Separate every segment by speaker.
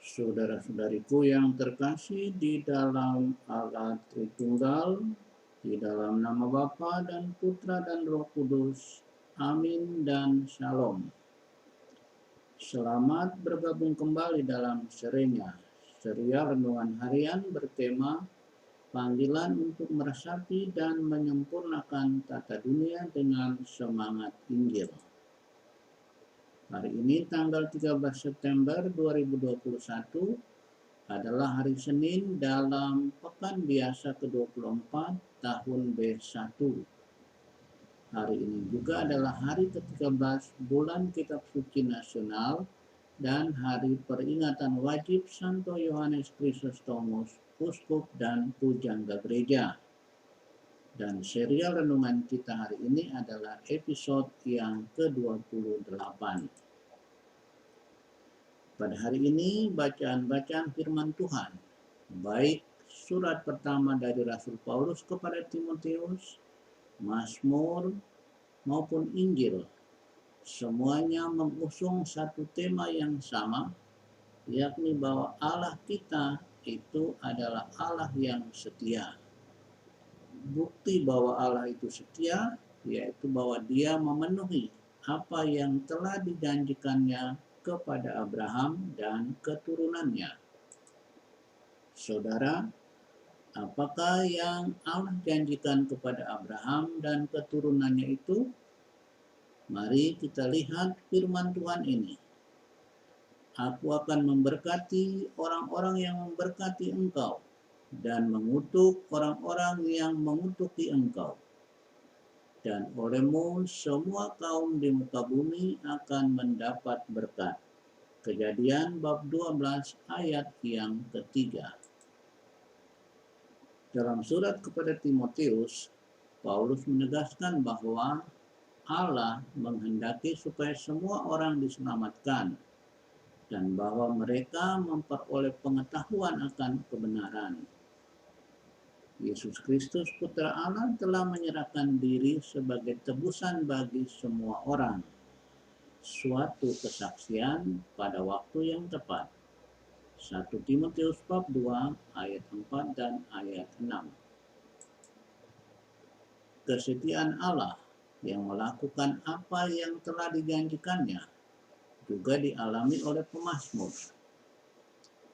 Speaker 1: Saudara-saudariku yang terkasih di dalam Allah Tritunggal, di dalam nama Bapa dan Putra dan Roh Kudus. Amin dan Shalom. Selamat bergabung kembali dalam serinya, serial renungan harian bertema panggilan untuk meresapi dan menyempurnakan tata dunia dengan semangat Injil. Hari ini tanggal 13 September 2021 adalah hari Senin dalam pekan biasa ke-24 tahun B1. Hari ini juga adalah hari ke-13 bulan Kitab Suci Nasional dan hari peringatan wajib Santo Yohanes Chrysostomus, Uskup dan Pujangga Gereja. Dan serial renungan kita hari ini adalah episode yang ke-28. Pada hari ini bacaan-bacaan firman Tuhan, baik surat pertama dari Rasul Paulus kepada Timotius, Mazmur maupun Injil, semuanya mengusung satu tema yang sama, yakni bahwa Allah kita itu adalah Allah yang setia. Bukti bahwa Allah itu setia yaitu bahwa Dia memenuhi apa yang telah dijanjikannya kepada Abraham dan keturunannya. Saudara, apakah yang Allah janjikan kepada Abraham dan keturunannya itu? Mari kita lihat firman Tuhan ini. Aku akan memberkati orang-orang yang memberkati engkau dan mengutuk orang-orang yang mengutuki engkau. Dan olehmu semua kaum di muka bumi akan mendapat berkat. Kejadian bab 12 ayat yang ketiga. Dalam surat kepada Timotius, Paulus menegaskan bahwa Allah menghendaki supaya semua orang diselamatkan dan bahwa mereka memperoleh pengetahuan akan kebenaran. Yesus Kristus Putra Allah telah menyerahkan diri sebagai tebusan bagi semua orang. Suatu kesaksian pada waktu yang tepat. 1 Timotius bab 2 ayat 4 dan ayat 6. Kesetiaan Allah yang melakukan apa yang telah dijanjikannya juga dialami oleh pemazmur.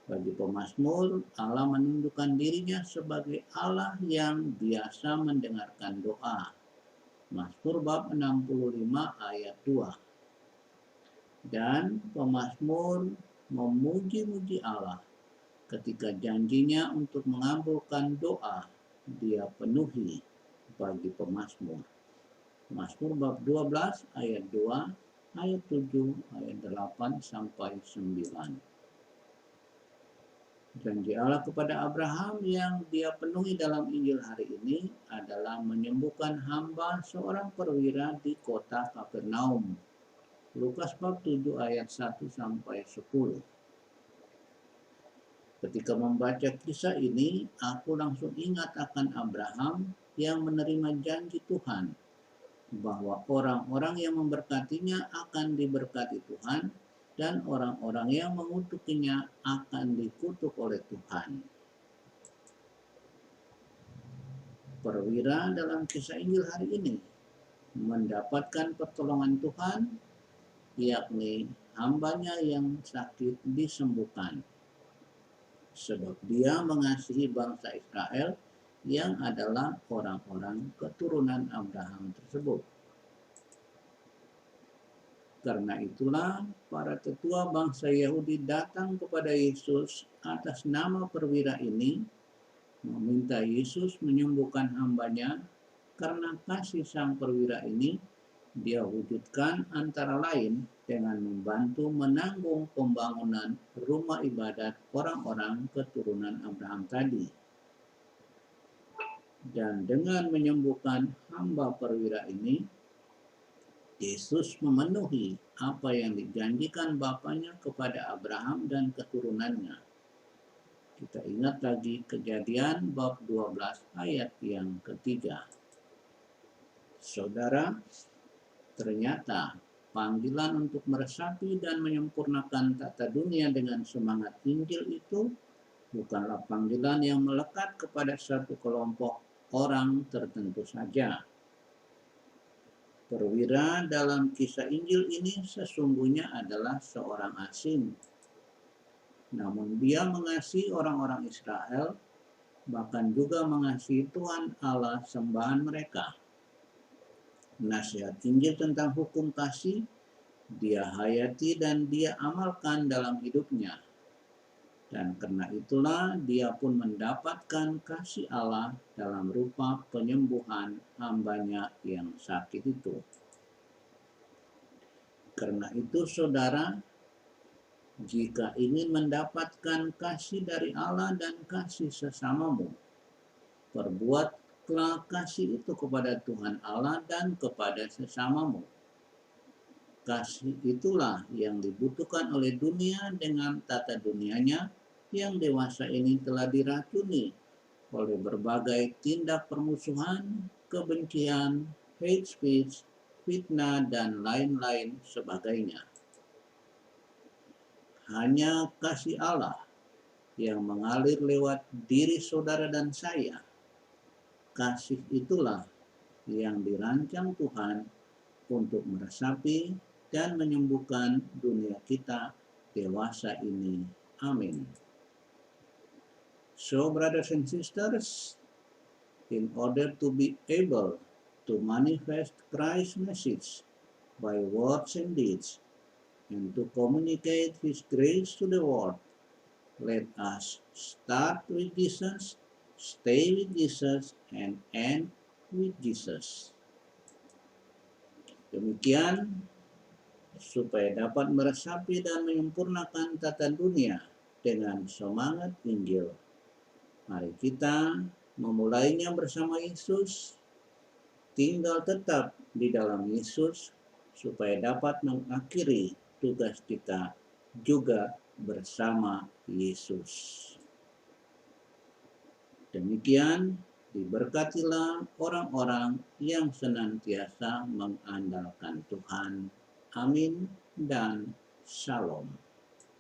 Speaker 1: Bagi pemazmur, Allah menunjukkan dirinya sebagai Allah yang biasa mendengarkan doa. Mazmur bab 65 ayat 2. Dan pemazmur memuji-muji Allah ketika janjinya untuk mengabulkan doa Dia penuhi bagi pemazmur. Mazmur bab 12 ayat 2, ayat 7, ayat 8 sampai 9. Janji Allah kepada Abraham yang Dia penuhi dalam Injil hari ini adalah menyembuhkan hamba seorang perwira di kota Kapernaum. Lukas bab 7 ayat 1 sampai 10. Ketika membaca kisah ini, aku langsung ingat akan Abraham yang menerima janji Tuhan bahwa orang-orang yang memberkatinya akan diberkati Tuhan dan orang-orang yang mengutukinya akan dikutuk oleh Tuhan. Perwira dalam kisah Injil hari ini mendapatkan pertolongan Tuhan, yakni hambanya yang sakit disembuhkan. Sebab dia mengasihi bangsa Israel yang adalah orang-orang keturunan Abraham tersebut. Karena itulah para tetua bangsa Yahudi datang kepada Yesus atas nama perwira ini, meminta Yesus menyembuhkan hambanya karena kasih sang perwira ini Dia wujudkan antara lain dengan membantu menanggung pembangunan rumah ibadat orang-orang keturunan Abraham tadi. Dan dengan menyembuhkan hamba perwira ini, Yesus memenuhi apa yang dijanjikan Bapanya kepada Abraham dan keturunannya. Kita ingat lagi Kejadian bab 12 ayat yang ketiga. Saudara, ternyata panggilan untuk meresapi dan menyempurnakan tata dunia dengan semangat Injil itu bukanlah panggilan yang melekat kepada satu kelompok orang tertentu saja. Perwira dalam kisah Injil ini sesungguhnya adalah seorang asing. Namun dia mengasihi orang-orang Israel, bahkan juga mengasihi Tuhan Allah sembahan mereka. Nasihat Injil tentang hukum kasih dia hayati dan dia amalkan dalam hidupnya. Dan karena itulah dia pun mendapatkan kasih Allah dalam rupa penyembuhan hambanya yang sakit itu. Karena itu saudara, jika ingin mendapatkan kasih dari Allah dan kasih sesamamu, perbuatlah kasih itu kepada Tuhan Allah dan kepada sesamamu. Kasih itulah yang dibutuhkan oleh dunia dengan tata dunianya yang dewasa ini telah diracuni oleh berbagai tindak permusuhan, kebencian, hate speech, fitnah, dan lain-lain sebagainya. Hanya kasih Allah yang mengalir lewat diri saudara dan saya. Kasih itulah yang dirancang Tuhan untuk meresapi dan menyembuhkan dunia kita dewasa ini. Amin. So, brothers and sisters, in order to be able to manifest Christ's message by words and deeds, and to communicate His grace to the world, let us start with Jesus, stay with Jesus, and end with Jesus. Demikian, supaya dapat meresapi dan menyempurnakan tata dunia dengan semangat Injil. Mari kita memulainya bersama Yesus, tinggal tetap di dalam Yesus, supaya dapat mengakhiri tugas kita juga bersama Yesus. Demikian, diberkatilah orang-orang yang senantiasa mengandalkan Tuhan. Amin dan Shalom.